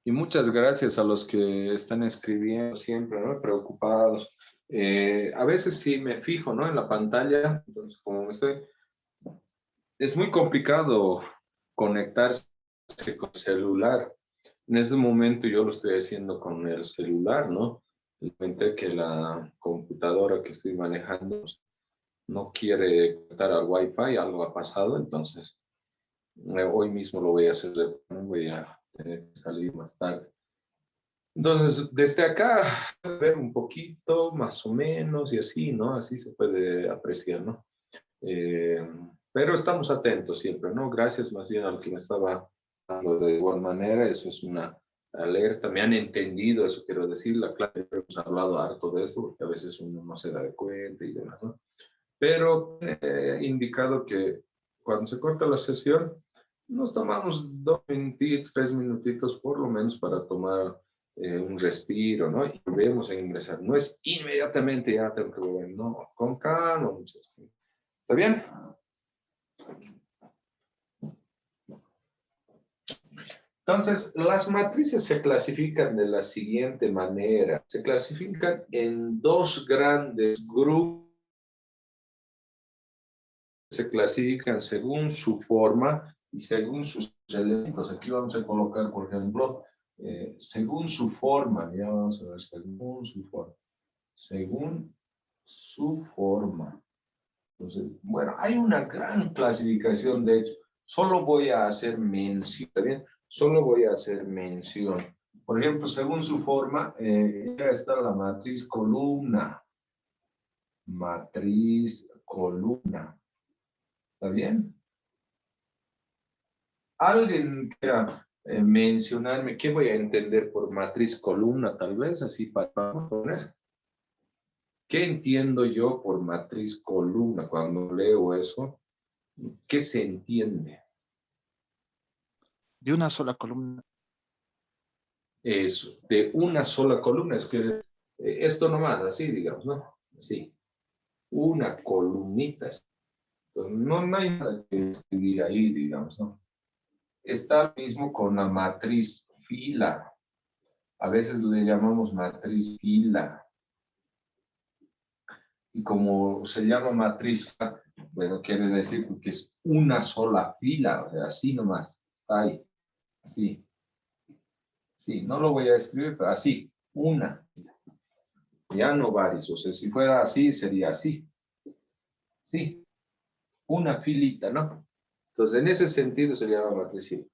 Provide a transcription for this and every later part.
Y muchas gracias a los que están escribiendo siempre, ¿no? Preocupados. A veces sí me fijo, ¿no? En la pantalla, entonces como me estoy... Es muy complicado conectarse con el celular. En este momento yo lo estoy haciendo con el celular, ¿no? Realmente que la computadora que estoy manejando no quiere conectar al Wi-Fi, algo ha pasado, entonces hoy mismo lo voy a hacer, voy a tener que salir más tarde. Entonces, desde acá, ver un poquito, más o menos, y así, ¿no? Así se puede apreciar, ¿no? Eh, pero estamos atentos siempre, ¿no? Gracias más bien al que me estaba dando de igual manera, eso es una alerta, me han entendido, eso quiero decir, la clase, hemos hablado harto de esto, porque a veces uno no se da de cuenta y demás, ¿no? Pero he indicado que cuando se corta la sesión, nos tomamos 2 minutitos, 3 minutitos por lo menos para tomar un respiro, ¿no? Y volvemos a ingresar. No es inmediatamente ya tengo que volver, no, con calma. ¿Está bien? Entonces, las matrices se clasifican de la siguiente manera. Se clasifican en dos grandes grupos. Se clasifican según su forma y según sus elementos. Aquí vamos a colocar, por ejemplo, según su forma. Ya vamos a ver, según su forma. Según su forma. Entonces, bueno, hay una gran clasificación, de hecho. Solo voy a hacer mención, ¿está bien? Solo voy a hacer mención. Por ejemplo, según su forma, ya está la matriz columna. Matriz columna. ¿Está bien? Alguien quiera mencionarme qué voy a entender por matriz columna, tal vez, así para poner. ¿Qué entiendo yo por matriz columna cuando leo eso? ¿Qué se entiende? De una sola columna. Eso, de una sola columna. Es que esto nomás, así, digamos, ¿no? Así. Una columnita. Entonces, no hay nada que escribir ahí, digamos, ¿no? Está mismo con la matriz fila. A veces le llamamos matriz fila. Y como se llama matriz, bueno, quiere decir que es una sola fila, o sea, así nomás, está ahí, así. Sí, no lo voy a escribir, pero así, una. Ya no varios, o sea, si fuera así, sería así. Sí, una filita, ¿no? Entonces, en ese sentido se llama matriz fila.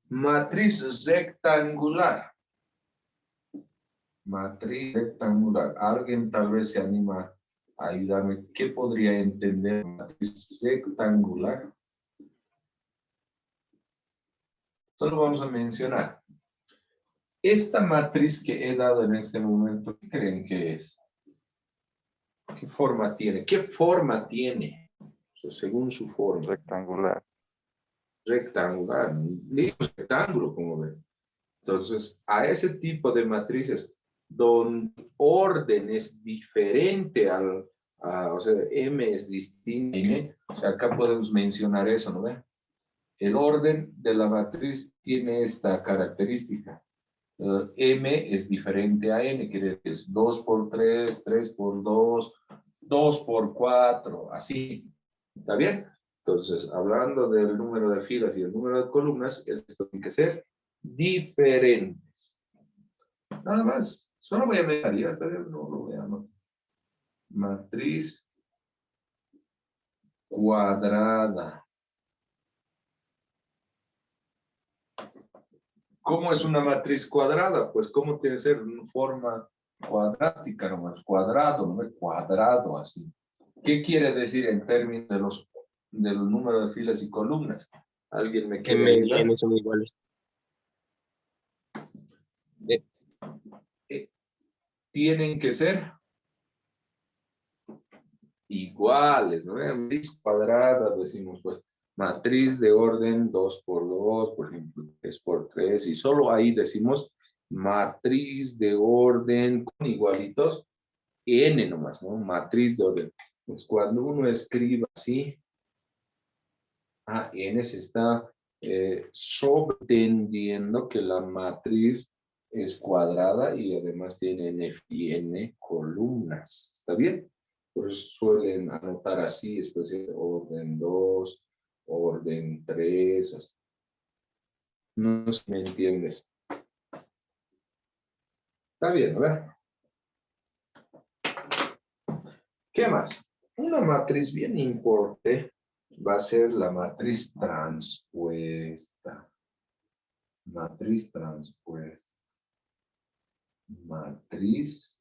Matriz rectangular. Matriz rectangular. Alguien tal vez se anima a ayudarme. ¿Qué podría entender matriz rectangular? Solo vamos a mencionar. Esta matriz que he dado en este momento, ¿qué creen que es? ¿Qué forma tiene? ¿Qué forma tiene? O sea, según su forma. Rectangular. Rectangular. Digo rectángulo, como ven. Entonces, a ese tipo de matrices, donde orden es diferente o sea, M es distinto, N, o sea, acá podemos mencionar eso, ¿no ven? El orden de la matriz tiene esta característica. M es diferente a N, quiere decir es 2 por 3, 3 por 2, 2 por 4, así. ¿Está bien? Entonces, hablando del número de filas y el número de columnas, esto tiene que ser diferentes. Nada más. Solo voy a meter, ya está bien, no lo voy a anotar. Matriz cuadrada. ¿Cómo es una matriz cuadrada? Pues, ¿cómo tiene que ser? Una forma cuadrática, nomás, cuadrado, no es cuadrado así. ¿Qué quiere decir en términos de los números de filas y columnas? ¿Alguien me quiere M y ayudar? N son iguales. Tienen que ser iguales, ¿no? Matriz cuadrada, decimos, pues, matriz de orden 2 por 2, por ejemplo, 3 por 3, y solo ahí decimos matriz de orden con igualitos, n nomás, ¿no? Matriz de orden. Pues cuando uno escribe así, n se está sobreentendiendo que la matriz es cuadrada y además tiene n columnas. ¿Está bien? Por eso suelen anotar así, especialmente orden 2, orden 3, así. No sé si me entiendes. Está bien, ¿verdad? ¿Qué más? Una matriz bien importante va a ser la matriz transpuesta. Matriz transpuesta. Matriz,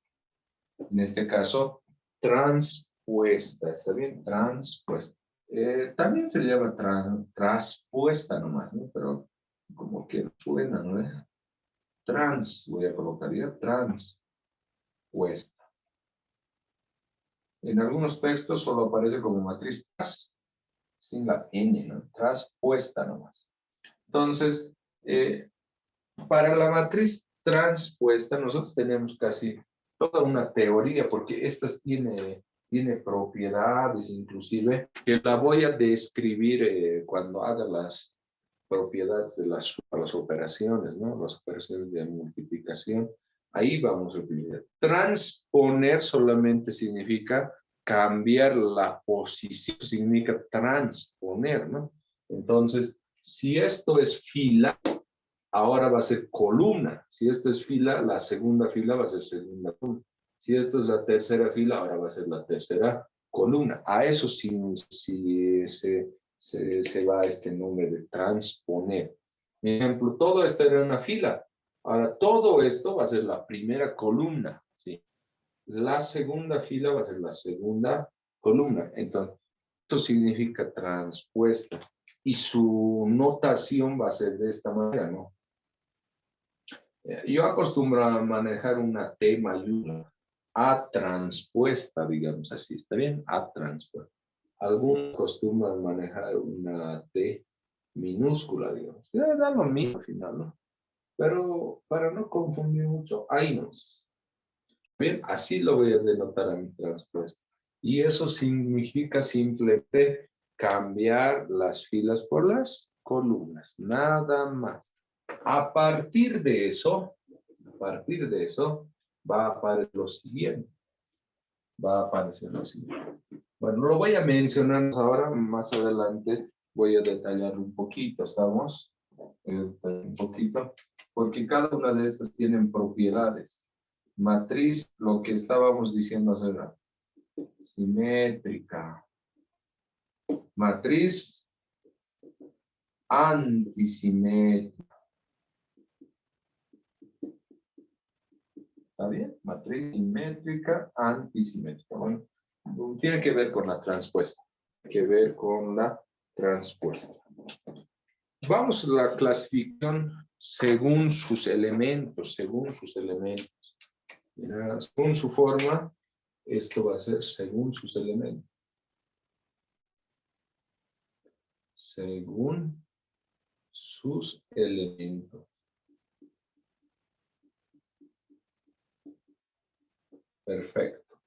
en este caso, transpuesta. ¿Está bien? Transpuesta. También se llama traspuesta nomás, ¿no? Pero como que suena, ¿no? Voy a colocar ya, transpuesta. En algunos textos solo aparece como matriz tras, sin la N, ¿no? Traspuesta nomás. Entonces, para la matriz transpuesta, nosotros tenemos casi toda una teoría, porque estas tiene propiedades, inclusive, que la voy a describir cuando haga las propiedades de las operaciones, ¿no? Las operaciones de multiplicación. Ahí vamos a utilizar. Transponer solamente significa cambiar la posición, significa transponer, ¿no? Entonces, si esto es fila, ahora va a ser columna. Si esto es fila, la segunda fila va a ser segunda columna. Si esto es la tercera fila, ahora va a ser la tercera columna. A eso sí, se va este nombre de transponer. Por ejemplo, todo esto era una fila. Ahora, todo esto va a ser la primera columna, ¿sí? La segunda fila va a ser la segunda columna. Entonces, esto significa transpuesta. Y su notación va a ser de esta manera, ¿no? Yo acostumbro a manejar una T mayúscula, A transpuesta, digamos así, ¿está bien? A transpuesta. Algunos acostumbran manejar una T minúscula, digamos. Ya da lo mismo al final, ¿no? Pero para no confundir mucho, ahí no. Bien, así lo voy a denotar a mi transpuesta. Y eso significa simplemente cambiar las filas por las columnas, nada más. A partir de eso, va a aparecer lo siguiente. Va a aparecer lo siguiente. Bueno, lo voy a mencionar ahora, más adelante voy a detallar un poquito, ¿estamos? Un poquito, porque cada una de estas tienen propiedades. Matriz, lo que estábamos diciendo era simétrica. Matriz antisimétrica. ¿Está bien? Matriz simétrica, antisimétrica. Bueno, tiene que ver con la transpuesta. Tiene que ver con la transpuesta. Vamos a la clasificación según sus elementos, Mira, según su forma, esto va a ser según sus elementos. Según sus elementos. Perfecto.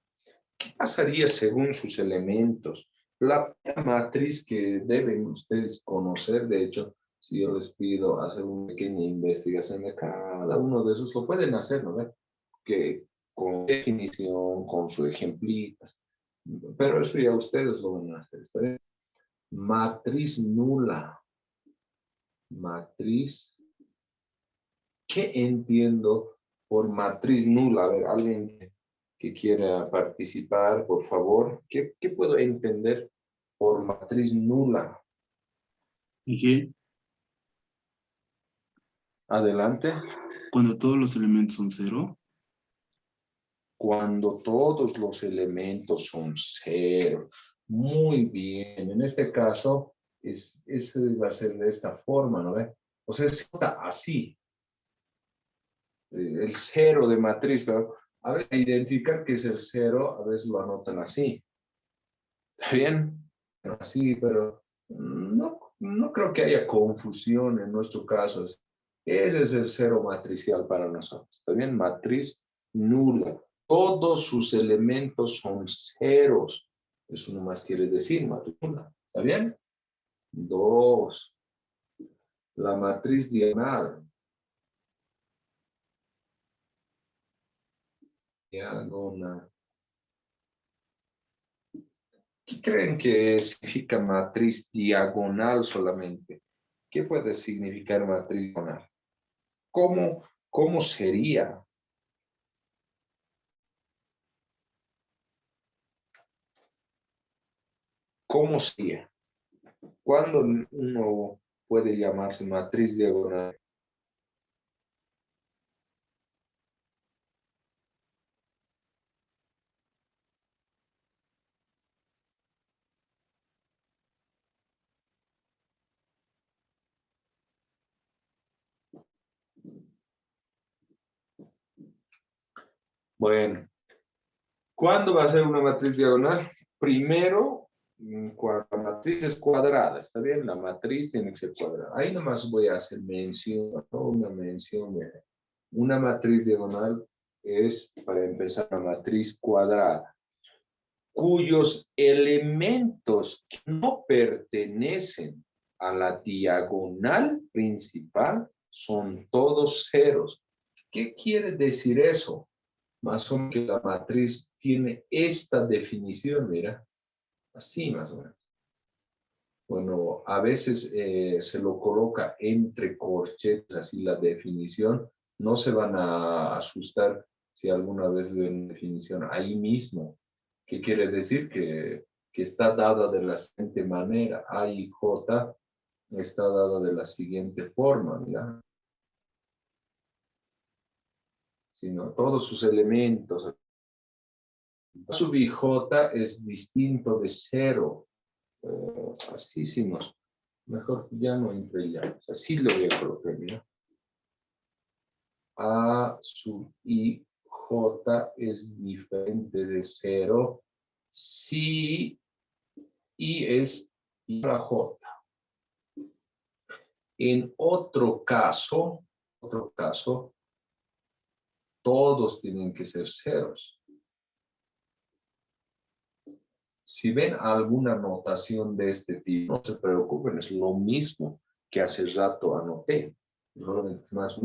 ¿Qué pasaría según sus elementos? La matriz que deben ustedes conocer, de hecho, si yo les pido hacer una pequeña investigación de cada uno de esos, lo pueden hacer, ¿no? Que con definición, con su ejemplito. Pero eso ya ustedes lo van a hacer. ¿Está bien? Matriz nula. Matriz. ¿Qué entiendo por matriz nula? A ver, alguien que quiera participar, por favor. ¿Qué puedo entender por matriz nula? ¿Y Adelante. cuando todos los elementos son cero? Cuando todos los elementos son cero. Muy bien. En este caso, ese va a ser de esta forma, ¿no ve? O sea, se nota así. El cero de matriz, pero a ver, identificar qué es el cero, a veces lo anotan así. ¿Está bien? Así, pero no creo que haya confusión en nuestro caso. Ese es el cero matricial para nosotros. ¿Está bien? Matriz nula. Todos sus elementos son ceros. Eso nomás quiere decir matriz nula. ¿Está bien? 2. La matriz diagonal. diagonal. ¿Qué creen que significa matriz diagonal solamente? ¿Qué puede significar matriz diagonal? ¿Cómo sería? ¿Cómo sería? ¿Cuándo uno puede llamarse matriz diagonal? Bueno, ¿cuándo va a ser una matriz diagonal? Primero, cuando la matriz es cuadrada, ¿está bien? La matriz tiene que ser cuadrada. Ahí nomás voy a hacer mención, ¿no? Una mención de una matriz diagonal es, para empezar, una matriz cuadrada, cuyos elementos que no pertenecen a la diagonal principal son todos ceros. ¿Qué quiere decir eso? Más o menos que la matriz tiene esta definición, mira, así más o menos. Bueno, a veces se lo coloca entre corchetes, así la definición. No se van a asustar si alguna vez ven definición ahí mismo. ¿Qué quiere decir? Que está dada de la siguiente manera. A y J está dada de la siguiente forma, mira. Sino todos sus elementos. Sub i J es distinto de cero. Así hicimos. Mejor ya no emprellamos. Así lo voy a colocar, mira. A sub i J es diferente de cero si i es igual a J. En otro caso, todos tienen que ser ceros. Si ven alguna notación de este tipo, no se preocupen, es lo mismo que hace rato anoté. Más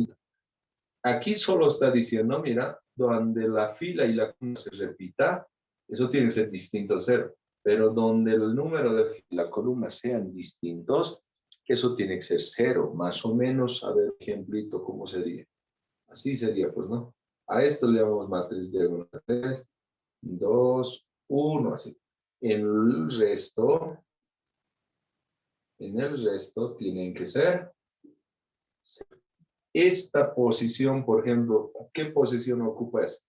aquí solo está diciendo, mira, donde la fila y la columna se repita, eso tiene que ser distinto a cero. Pero donde el número de fila y la columna sean distintos, eso tiene que ser cero. Más o menos, a ver, ejemplito, ¿cómo sería? Así sería, pues, ¿no? A esto le llamamos matriz diagonal 3, 2, 1, así. En el resto tienen que ser cero. Esta posición, por ejemplo, ¿qué posición ocupa esto?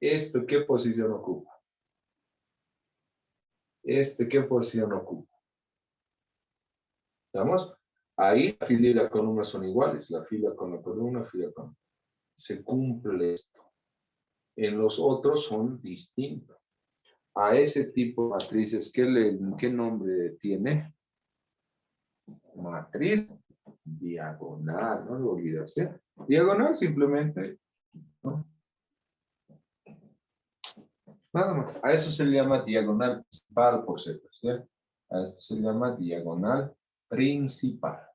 ¿Esto qué posición ocupa? ¿Qué posición ocupa? ¿Estamos? Ahí la fila y la columna son iguales, la fila con la columna, fila con... Se cumple esto. En los otros son distintos. A ese tipo de matrices, ¿qué nombre tiene? Matriz diagonal, no lo olvides, ¿sí? Diagonal simplemente, ¿no? Nada más. A eso se le llama diagonal principal, por cierto, ¿sí? A esto se le llama diagonal principal.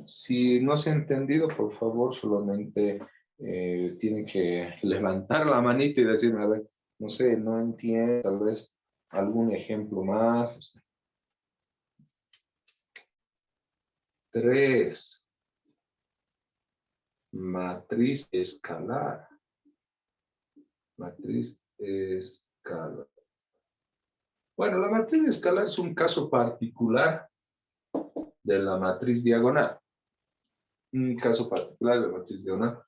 Si no se ha entendido, por favor, solamente tienen que levantar la manita y decirme, a ver, no sé, no entiendo, tal vez algún ejemplo más. O sea. 3. Matriz escalar. Matriz escalar. Bueno, la matriz escalar es un caso particular de la matriz diagonal. Un caso particular de la matriz diagonal.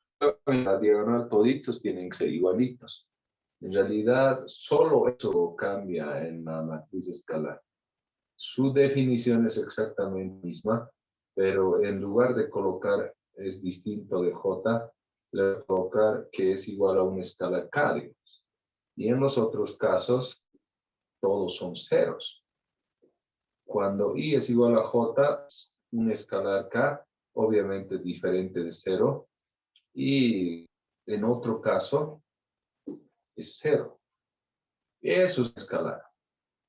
En la diagonal toditos tienen que ser igualitos. En realidad, solo eso cambia en la matriz escalar. Su definición es exactamente la misma, pero en lugar de colocar es distinto de J, le voy a colocar que es igual a una escala K, digamos. Y en los otros casos, todos son ceros. Cuando I es igual a J, un escalar K, obviamente diferente de cero. Y en otro caso, es cero. Eso es escalar.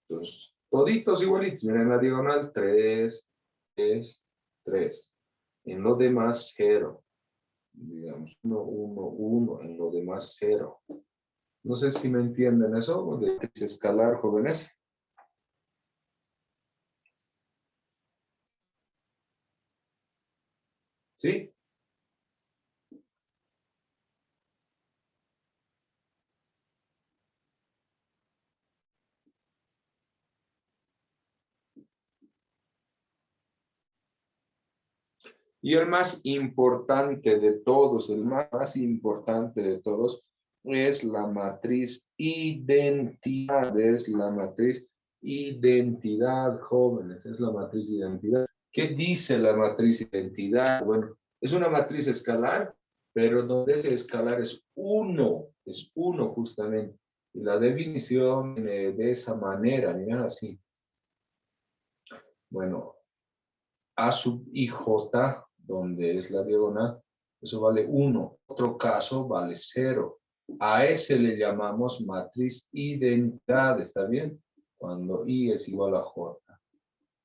Entonces, toditos igualitos. Miren en la diagonal, 3, 3, 3. En lo demás, 0. digamos, 1, 1, 1, en lo demás 0. No sé si me entienden eso, de matriz escalar, jóvenes. ¿Sí? Y el más importante de todos, el más importante de todos, es la matriz identidad, es la matriz identidad, jóvenes, es la matriz identidad. ¿Qué dice la matriz identidad? Bueno, es una matriz escalar, pero donde ese escalar es uno justamente. Y la definición de esa manera, mira así. Bueno, A sub IJ, donde es la diagonal, eso vale 1. Otro caso vale 0. A ese le llamamos matriz identidad, ¿está bien? Cuando I es igual a J.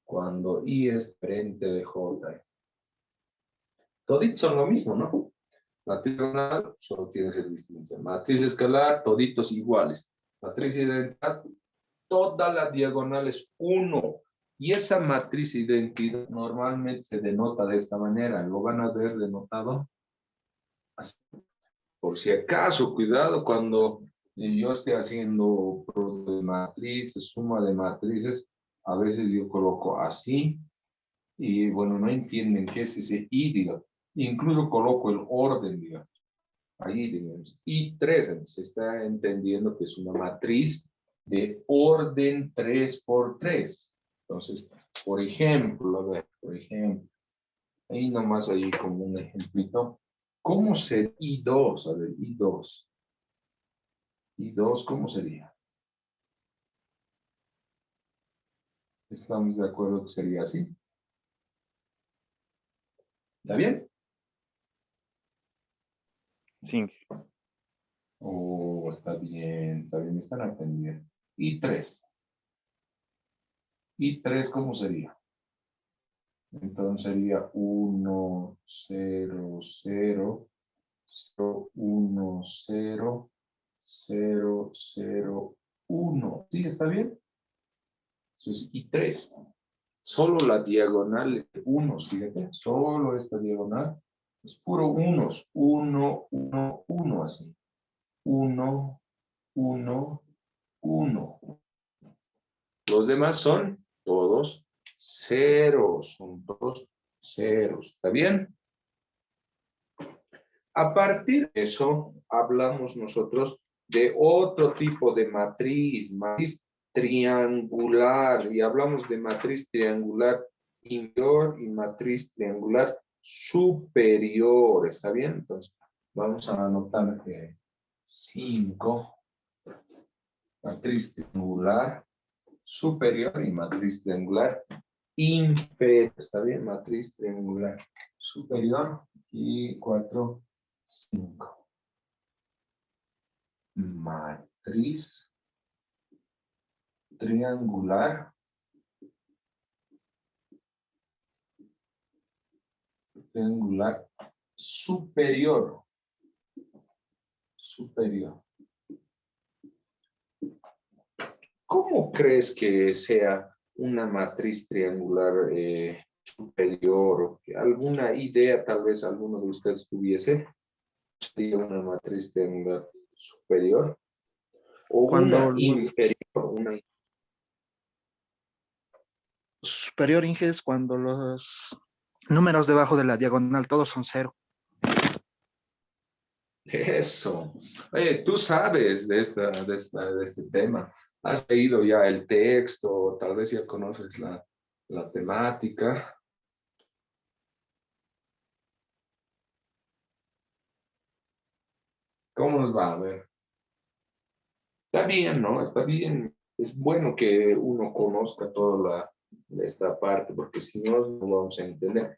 Cuando I es diferente de J. Toditos son lo mismo, ¿no? Matriz diagonal solo tiene que ser distinta. Matriz escalar, toditos iguales. Matriz identidad, toda la diagonal es 1. Y esa matriz identidad normalmente se denota de esta manera. Lo van a ver denotado así. Por si acaso, cuidado cuando yo esté haciendo de matrices, suma de matrices, a veces yo coloco así y bueno, no entienden qué es ese I, digamos. Incluso coloco el orden, digamos. Ahí, digamos, I3, entonces está entendiendo que es una matriz de orden 3 por 3. Entonces, por ejemplo, a ver, por ejemplo, ahí nomás ahí como un ejemplito. ¿Cómo sería I2? A ver, I2. I2, ¿cómo sería? ¿Estamos de acuerdo que sería así? ¿Está bien? Sí. Oh, está bien, están aprendiendo. I3. I3, ¿cómo sería? Entonces sería 1, 0, 0, 0, 1, 0, 0, 0, 1. ¿Sí? ¿Está bien? Eso es I3. Solo la diagonal es 1, fíjate. Solo esta diagonal es puro unos. 1, 1, 1, así. 1, 1, 1. Los demás son todos ceros. Son todos ceros. ¿Está bien? A partir de eso, hablamos nosotros de otro tipo de matriz, matriz triangular, y hablamos de matriz triangular inferior y matriz triangular superior, ¿está bien? Entonces, vamos a anotar que 5, matriz triangular superior y matriz triangular inferior, ¿está bien? Matriz triangular superior y 4, 5. Matriz triangular superior. ¿Cómo crees que sea una matriz triangular superior? ¿Alguna idea tal vez alguno de ustedes tuviese? ¿Sería una matriz triangular superior? ¿O Cuando una los inferior? Una... superior Inge es cuando los números debajo de la diagonal todos son 0. Eso. Oye, tú sabes de este tema. Has leído ya el texto, tal vez ya conoces la temática. ¿Cómo nos va? A ver. Está bien, ¿no? Está bien. Es bueno que uno conozca toda esta parte, porque si no, no vamos a entender.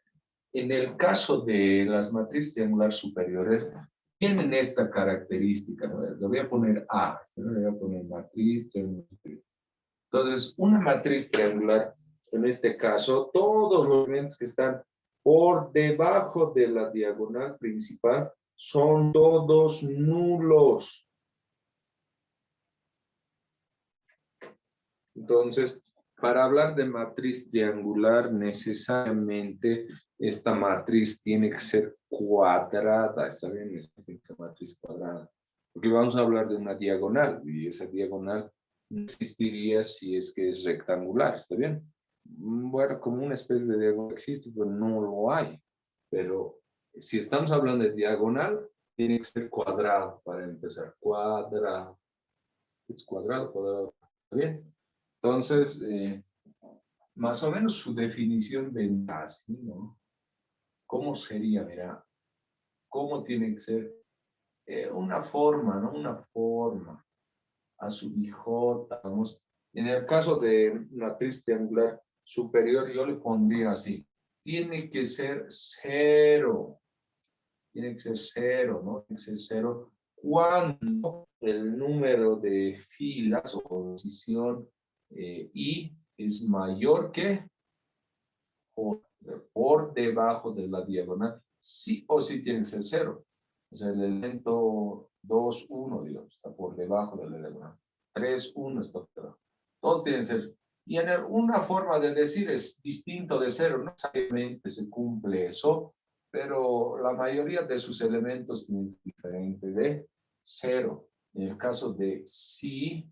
En el caso de las matrices triangulares superiores, tienen esta característica, ¿no? Le voy a poner A, le voy a poner matriz triangular superior. Entonces, una matriz triangular, en este caso, todos los elementos que están por debajo de la diagonal principal son todos nulos. Entonces, para hablar de matriz triangular, necesariamente esta matriz tiene que ser cuadrada. ¿Está bien? Esta matriz cuadrada. Porque vamos a hablar de una diagonal y esa diagonal no existiría si es que es rectangular. ¿Está bien? Bueno, como una especie de diagonal existe, pero no lo hay. Pero si estamos hablando de diagonal, tiene que ser cuadrado para empezar. Cuadrado. Es cuadrado, cuadrado. ¿Está bien? Entonces, más o menos su definición vendrá así, ¿no? ¿Cómo sería? Mira, ¿cómo tiene que ser? Una forma, ¿no? Una forma. A su bijota, vamos. En el caso de matriz triangular superior, yo le pondría así. Tiene que ser cero. Tiene que ser cero, ¿no? Tiene que ser cero. Cuando el número de filas o posición I es mayor que por debajo de la diagonal, sí o sí tiene que ser cero. O sea, el elemento 2, 1, digamos, está por debajo de la diagonal. 3, 1 está por debajo. Todos tienen que ser. Y una forma de decir es distinto de cero. No necesariamente se cumple eso, pero la mayoría de sus elementos tienen diferente de cero. En el caso de si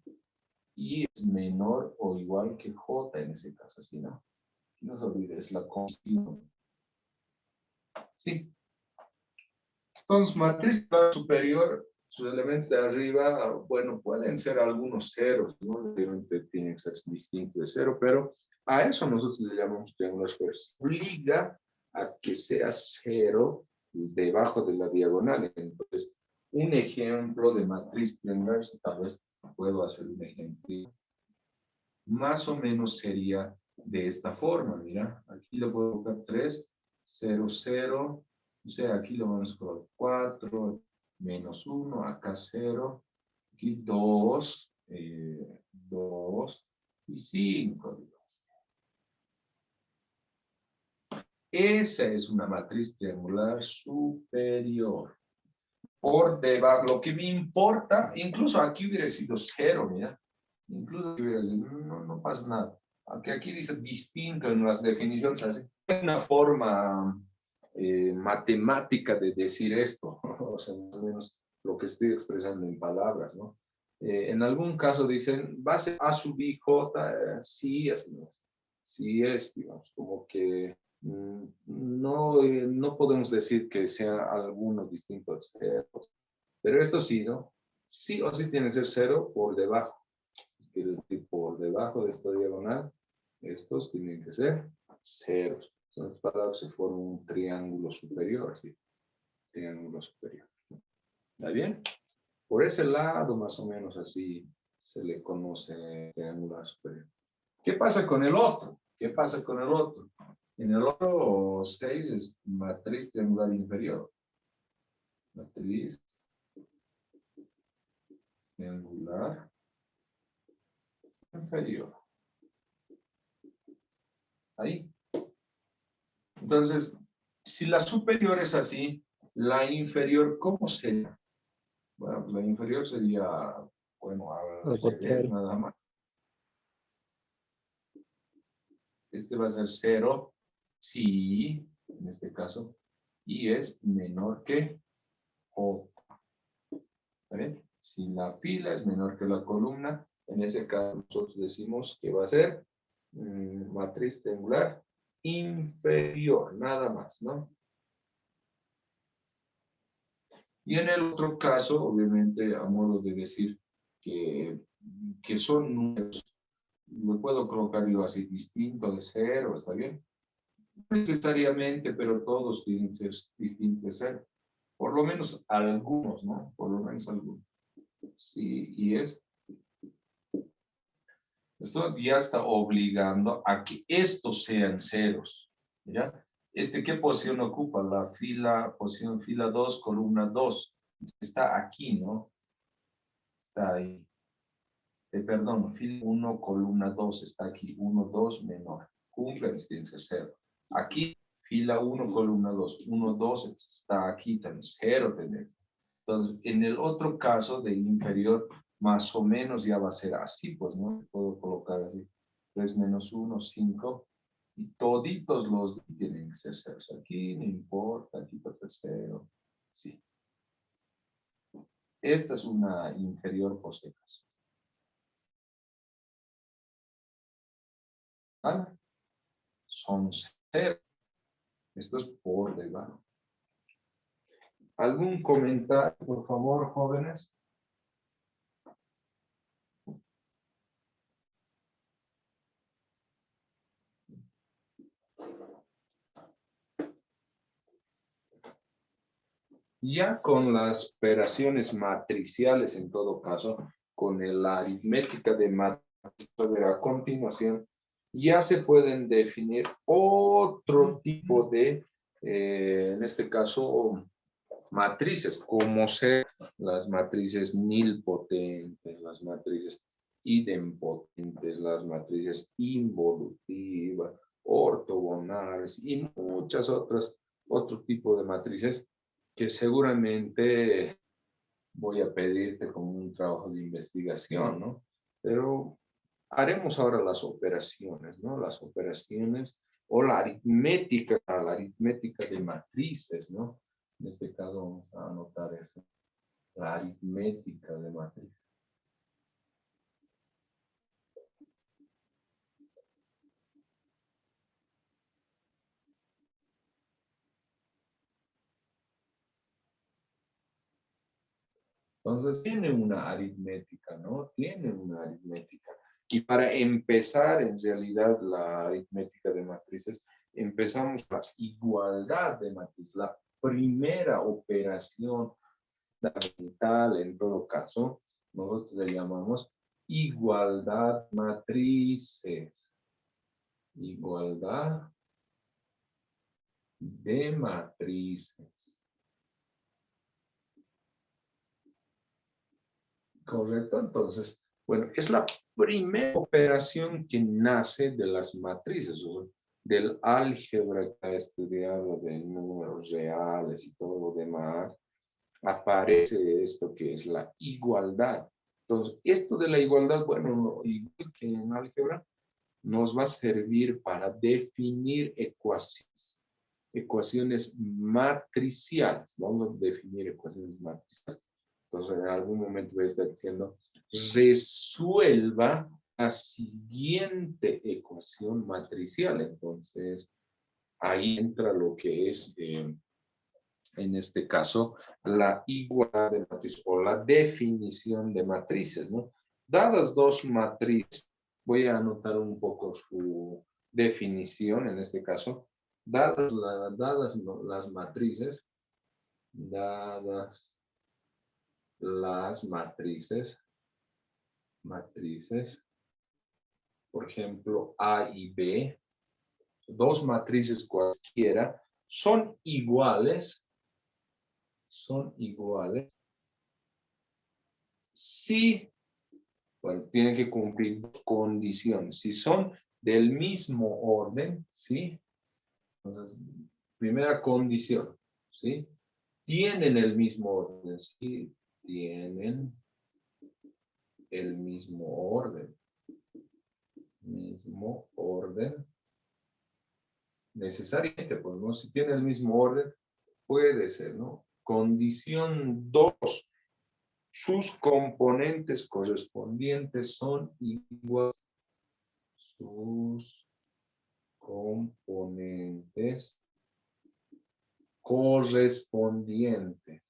I es menor o igual que J en ese caso, así, ¿no? No se olvide, es la condición. Sí. Entonces, matriz superior, sus elementos de arriba, bueno, pueden ser algunos ceros, ¿no? Obviamente tienen que ser distintos de cero, pero a eso nosotros le llamamos triángulo superior. Obliga a que sea cero debajo de la diagonal. Entonces, un ejemplo de matriz triangular, tal vez puedo hacer un ejemplo. Más o menos sería de esta forma, mira, aquí le puedo colocar 3, 0, 0, o sea, aquí lo vamos a colocar 4, menos 1, acá 0, aquí 2, 2 y 5, digamos. Esa es una matriz triangular superior. Por debajo, lo que me importa, incluso aquí hubiera sido 0, mira, incluso aquí hubiera sido, no pasa nada. Aunque aquí dice distinto en las definiciones, así. Hay una forma matemática de decir esto, o sea, más o menos lo que estoy expresando en palabras, ¿no? En algún caso dicen, base A sub I, J, sí, así es. Sí es, digamos, como que no podemos decir que sea alguno distinto al cero, pero esto sí, ¿no? Sí o sí tiene que ser cero por debajo. Por debajo de esta diagonal, estos tienen que ser ceros. Entonces, para se forma un triángulo superior, ¿sí? Triángulo superior. ¿Está bien? Por ese lado, más o menos así se le conoce triángulo superior. ¿Qué pasa con el otro? ¿Qué pasa con el otro? En el otro 6 es matriz triangular inferior. Matriz triangular inferior. Ahí. Entonces, si la superior es así, la inferior, ¿cómo sería? Bueno, la inferior sería, bueno, al revés, nada más. Este va a ser 0, si, en este caso, y es menor que J. ¿Está bien? Si la fila es menor que la columna, en ese caso nosotros decimos que va a ser matriz triangular inferior, nada más, ¿no? Y en el otro caso, obviamente, a modo de decir que son números, lo puedo colocar yo así, distinto de 0, ¿está bien? No necesariamente, pero todos tienen que ser distintos de 0. Por lo menos algunos, ¿no? Por lo menos algunos. Sí, y esto ya está obligando a que estos sean ceros, ¿ya? ¿Qué posición ocupa? La fila, posición fila 2, columna 2. Está aquí, ¿no? Está ahí. Perdón, fila 1, columna 2, está aquí. 1, 2, menor. Cumple, tiene que ser 0. Aquí, fila 1, columna 2. 1, 2 está aquí, también 0 tenés. Entonces, en el otro caso del inferior, más o menos ya va a ser así, pues, ¿no? Puedo colocar así. 3 menos 1, 5. Y toditos los tienen que ser ceros. Aquí no importa, aquí puede ser 0. Sí. Esta es una inferior por si acaso. ¿Vale? Son 0. Esto es por debajo. ¿Algún comentario, por favor, jóvenes? Ya con las operaciones matriciales, en todo caso, con la aritmética de matriz, a continuación, ya se pueden definir otro tipo de, en este caso, matrices, como ser las matrices nilpotentes, las matrices idempotentes, las matrices involutivas, ortogonales y muchas otras, otro tipo de matrices que seguramente voy a pedirte como un trabajo de investigación, ¿no? Pero haremos ahora las operaciones, ¿no? Las operaciones o la aritmética de matrices, ¿no? En este caso vamos a anotar eso, la aritmética de matrices. Entonces, tiene una aritmética, ¿no? Tiene una aritmética. Y para empezar, en realidad, la aritmética de matrices, empezamos la igualdad de matrices, la primera operación fundamental, en todo caso, nosotros le llamamos igualdad matrices. Igualdad de matrices. Correcto, entonces, bueno, es la primera operación que nace de las matrices, o del álgebra que ha estudiado, de números reales y todo lo demás, aparece esto que es la igualdad. Entonces, esto de la igualdad, bueno, igual que en álgebra, nos va a servir para definir ecuaciones, ecuaciones matriciales. Vamos a definir ecuaciones matriciales. Entonces, en algún momento voy a estar diciendo, resuelva la siguiente ecuación matricial. Entonces, ahí entra lo que es, en este caso, la igualdad de matrices o la definición de matrices, ¿no? Dadas dos matrices, voy a anotar un poco su definición en este caso. Dadas las matrices, dadas las matrices, por ejemplo, A y B, dos matrices cualquiera, son iguales si, bueno, tienen que cumplir dos condiciones. Si son del mismo orden, ¿sí? Entonces, primera condición, ¿sí? Tienen el mismo orden, ¿sí? Tienen el mismo orden. Mismo orden. Necesariamente, pues, ¿no? Si tiene el mismo orden, puede ser, ¿no? Condición 2. Sus componentes correspondientes son iguales. Sus componentes correspondientes.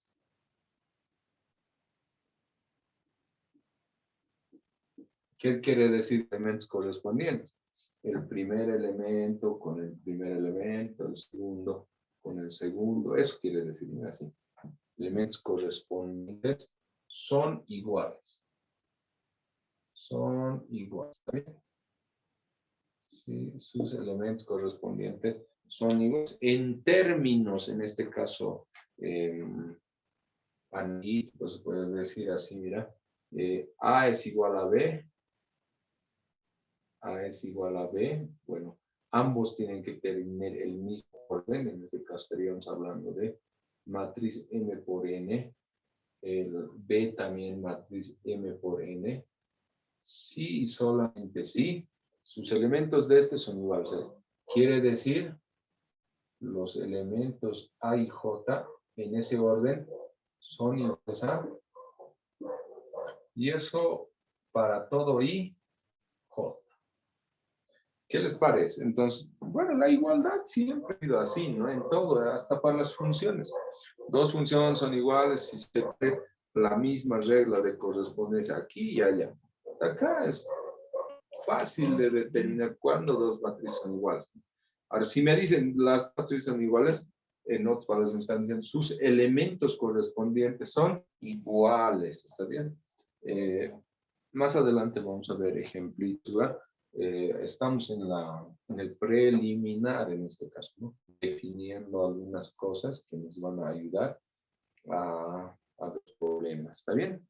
¿Qué quiere decir elementos correspondientes? El primer elemento con el primer elemento, el segundo con el segundo. Eso quiere decir, mira, así. Elementos correspondientes son iguales. Son iguales. ¿Está bien? Sí, sus elementos correspondientes son iguales en términos, en este caso, pues puedes decir así, mira, A es igual a B, A es igual a B, bueno, ambos tienen que tener el mismo orden. En este caso estaríamos hablando de matriz M por N, el B también matriz M por N. Si y solamente si sus elementos de este son iguales a este. Quiere decir, los elementos A y J en ese orden son iguales a, y eso para todo I, J. ¿Qué les parece? Entonces, bueno, la igualdad siempre ha sido así, ¿no? En todo, hasta para las funciones. Dos funciones son iguales si se cree la misma regla de correspondencia aquí y allá. Acá es fácil de determinar cuándo dos matrices son iguales. Ahora, si me dicen las matrices son iguales, en otras palabras me están diciendo sus elementos correspondientes son iguales, ¿está bien? Más adelante vamos a ver ejemplitos, ¿verdad? Estamos en el preliminar en este caso, ¿no? Definiendo algunas cosas que nos van a ayudar a los problemas, ¿está bien?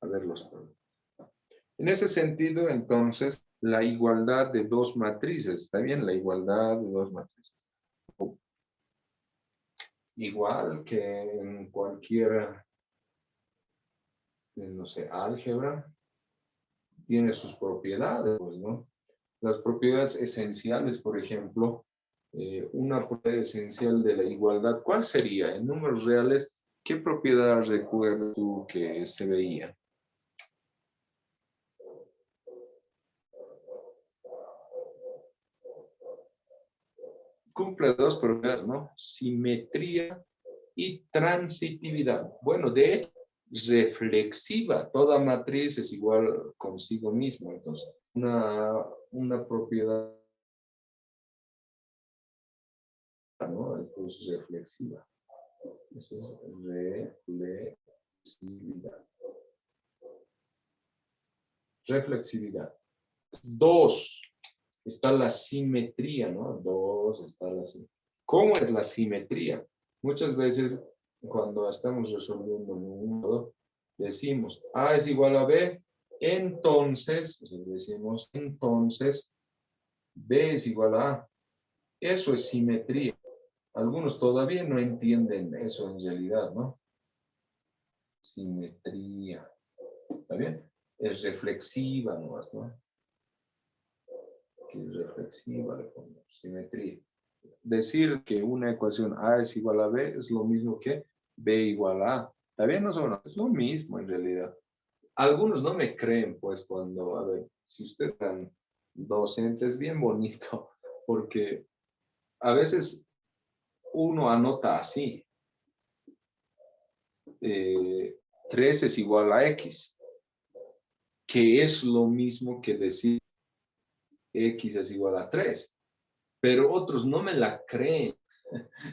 A ver los problemas. En ese sentido, entonces, la igualdad de dos matrices, ¿está bien? La igualdad de dos matrices. Igual que en cualquier, no sé, álgebra, tiene sus propiedades, pues, ¿no? Las propiedades esenciales, por ejemplo, una propiedad esencial de la igualdad, ¿cuál sería? En números reales, ¿qué propiedad recuerdas tú que se veía? Cumple dos propiedades, ¿no? Simetría y transitividad. Bueno, de hecho, reflexiva. Toda matriz es igual consigo mismo. Entonces, una propiedad, ¿no? Entonces, reflexiva. Eso es reflexividad. Reflexividad. Dos, está la simetría, ¿no? Dos, está la simetría. ¿Cómo es la simetría? Muchas veces cuando estamos resolviendo un nodo, decimos A es igual a B, entonces, decimos entonces, B es igual a A. Eso es simetría. Algunos todavía no entienden eso en realidad, ¿no? Simetría. ¿Está bien? Es reflexiva nomás, ¿no? Que es reflexiva, le ponemos simetría. Decir que una ecuación A es igual a B es lo mismo que B igual a A. ¿Está bien o no? Es lo mismo en realidad. Algunos no me creen, pues, cuando, a ver, si ustedes están docentes, es bien bonito, porque a veces uno anota así. 3 es igual a X, que es lo mismo que decir X es igual a 3. Pero otros no me la creen.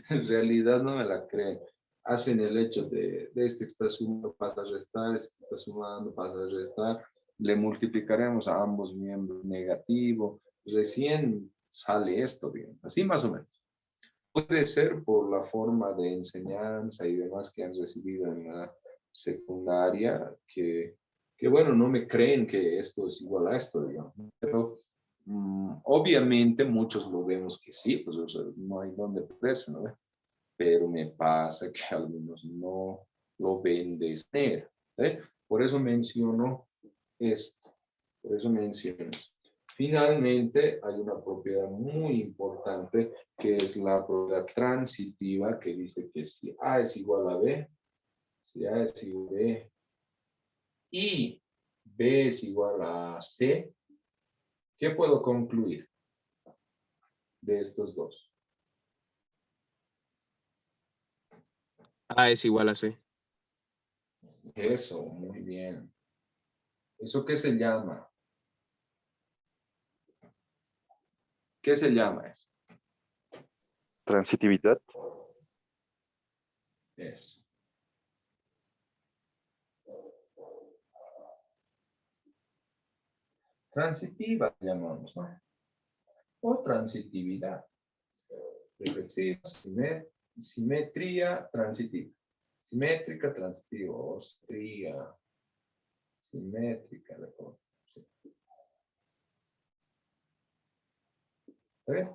En realidad no me la creen. Hacen el hecho de este que está sumando, pasa a restar, este que está sumando, pasa a restar. Le multiplicaremos a ambos miembros negativo. Recién sale esto bien. Así más o menos. Puede ser por la forma de enseñanza y demás que han recibido en la secundaria, que bueno, no me creen que esto es igual a esto, digamos. Pero obviamente muchos lo vemos que sí, pues o sea, no hay dónde perderse, ¿no? Pero me pasa que algunos no lo ven de esta manera. Por eso menciono esto, por eso menciono esto. Finalmente, hay una propiedad muy importante que es la propiedad transitiva que dice que si A es igual a B, si A es igual a B y B es igual a C, ¿qué puedo concluir de estos dos? A es igual a C. Eso, muy bien. ¿Eso qué se llama? ¿Qué se llama eso? Transitividad. Eso. Transitiva llamamos, ¿no? O transitividad. Reflexiva, simetría, transitiva. Simétrica, transitiva, o simetría, simétrica. ¿Está bien?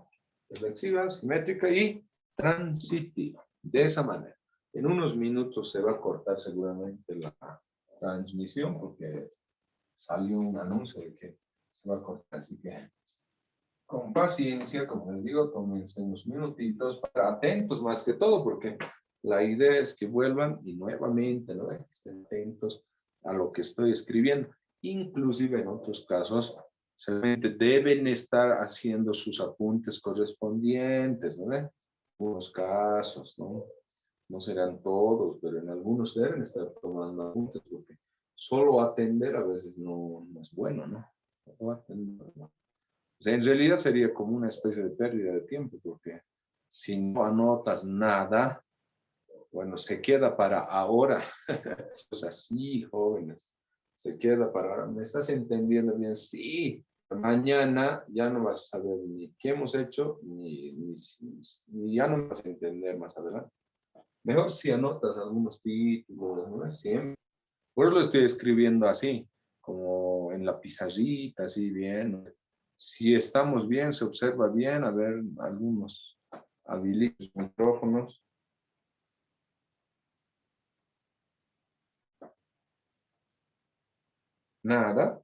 reflexiva, simétrica y transitiva. De esa manera. En unos minutos se va a cortar seguramente la transmisión porque salió un anuncio de que se va a cortar. Así que con paciencia, como les digo, tómense unos minutitos para atentos más que todo, porque la idea es que vuelvan y nuevamente, ¿no? Que estén atentos a lo que estoy escribiendo. Inclusive en otros casos, solamente deben estar haciendo sus apuntes correspondientes, ¿no? En algunos casos, ¿no? No serán todos, pero en algunos deben estar tomando apuntes, porque solo atender a veces no es bueno, ¿no? Solo atender, ¿no? O sea, en realidad sería como una especie de pérdida de tiempo, porque si no anotas nada, bueno, se queda para ahora. Pues así, jóvenes, se queda para ahora. ¿Me estás entendiendo bien? Sí. Mañana ya no vas a saber ni qué hemos hecho, ni ya no vas a entender más adelante. Mejor si anotas algunos títulos, ¿no? Siempre. Por eso lo estoy escribiendo así, como en la pizarrita, así bien. Si estamos bien, se observa bien, a ver, algunos habilitos micrófonos. Nada.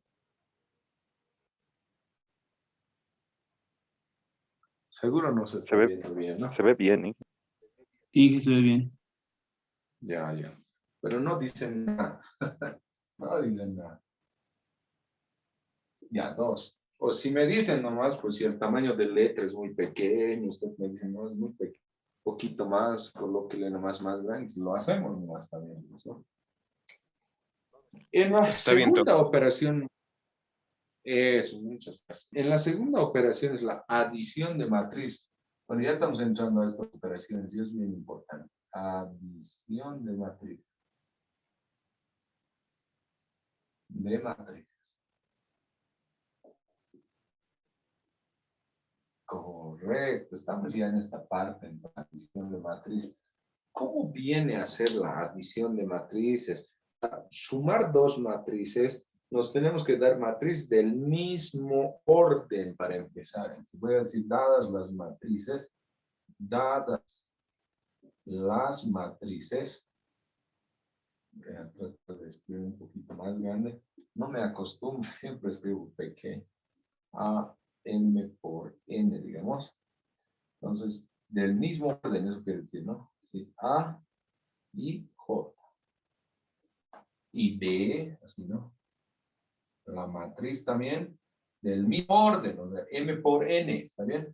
Seguro no se está viendo bien, ¿no? Se ve bien, ¿eh? Sí, que se ve bien. Ya. Pero no dicen nada. No dicen nada. Ya, dos. O si me dicen nomás, pues si el tamaño de letra es muy pequeño, usted me dice, no, es muy pequeño, poquito más, colóquele nomás más grande, lo hacemos, no está bien, ¿no? En la Está bien, segunda operación, eso, muchas gracias. En la segunda operación es la adición de matriz. Bueno, ya estamos entrando a estas operaciones y es bien importante. Adición de matriz. De matrices. Correcto, estamos ya en esta parte, en la adición de matrices. ¿Cómo viene a ser la adición de matrices? Para sumar dos matrices, nos tenemos que dar matriz del mismo orden para empezar. Entonces, voy a decir, dadas las matrices, voy a tratar de escribir un poquito más grande. No me acostumbro, siempre escribo pequeño. A, M por N, digamos. Entonces, del mismo orden, eso quiere decir, ¿no? Sí, A y J. Y B, así, ¿no? La matriz también del mismo orden, o sea, M por N, ¿está bien?